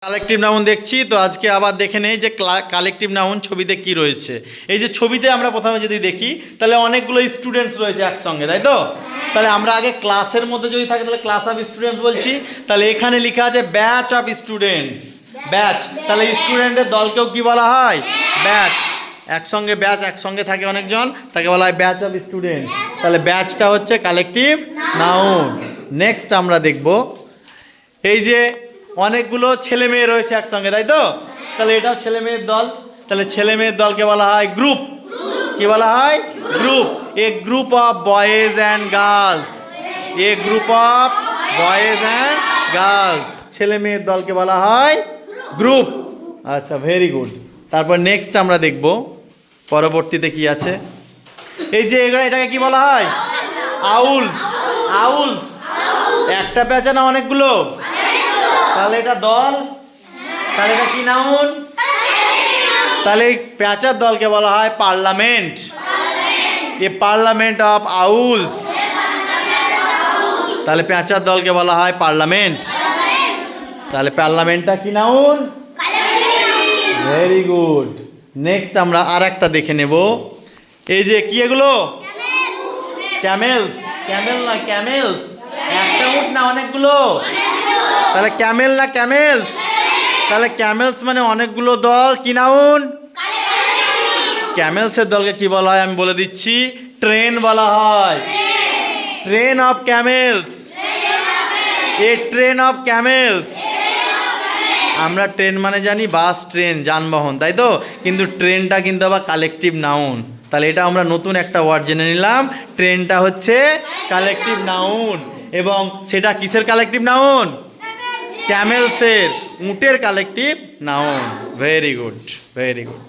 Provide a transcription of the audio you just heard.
Collective noun দেখছি তো আজকে আবার দেখে নেই যে কালেকটিভ নাউন ছবিতে কি রয়েছে। এই যে ছবিতে আমরা প্রথমে যদি দেখি তাহলে অনেকগুলো স্টুডেন্টস রয়েছে একসঙ্গে, তাই তো? তাহলে আমরা আগে ক্লাসের মধ্যে যদি থাকে তাহলে ক্লাস অফ স্টুডেন্টস বলছি। তাহলে এখানে লেখা আছে ব্যাচ অফ স্টুডেন্টস, ব্যাচ। তাহলে স্টুডেন্টের দলকেও কি বলা হয়? ব্যাচ। একসঙ্গে ব্যাচ একসঙ্গে থাকে অনেকজন, তাকে বলা হয় ব্যাচ অফ স্টুডেন্টস। তাহলে ব্যাচটা হচ্ছে কালেকটিভ নাউন। নেক্সট আমরা দেখব এই যে অনেকগুলো ছেলে মেয়ে রয়েছে একসঙ্গে, তাই তো? তাহলে এটাও ছেলে মেয়ের দল। তাহলে ছেলে মেয়ের দলকে বলা হয় গ্রুপ। কি বলা হয়? Group. A group of boys and girls. A group of boys and girls. ছেলে মেয়ের দলকে বলা হয় গ্রুপ। আচ্ছা, ভেরি গুড। তারপর নেক্সট আমরা দেখব পরবর্তীতে কি আছে। এই যে এটাকে কি বলা হয়? আউলস। আউলস একটা প্যাঁচা না অনেকগুলো? তাহলে এটা দল। তাহলে এটা কি নাউন? তাহলে প্যাঁচার দলকে বলা হয় parliament. A parliament of owls. তাহলে প্যাঁচার দলকে বলা হয় পার্লামেন্ট। তাহলে পার্লামেন্টটা কি নাউন? Very good. নেক্সট আমরা আর একটা দেখে নেব। এই যে কি এগুলো? ক্যামেলস। ক্যামেল না ক্যামেলস। একটা উট না অনেকগুলো? তাহলে ক্যামেল না ক্যামেলস? তাহলে ক্যামেলস মানে অনেকগুলো দল। কি নাউন? ক্যামেলসের দলকে কি বলা হয় আমি বলে দিচ্ছি, ট্রেন বলা হয়। Train of CAMELS. A train of CAMELS. আমরা ট্রেন মানে জানি বাস, ট্রেন, যানবাহন, তাই তো? কিন্তু ট্রেনটা কিন্তু আবার কালেকটিভ নাউন। তাহলে এটা আমরা নতুন একটা ওয়ার্ড জেনে নিলাম। ট্রেনটা হচ্ছে কালেকটিভ নাউন। এবং সেটা কিসের কালেকটিভ নাউন? ক্যামেলসের, উটের collective noun. Very good, very good.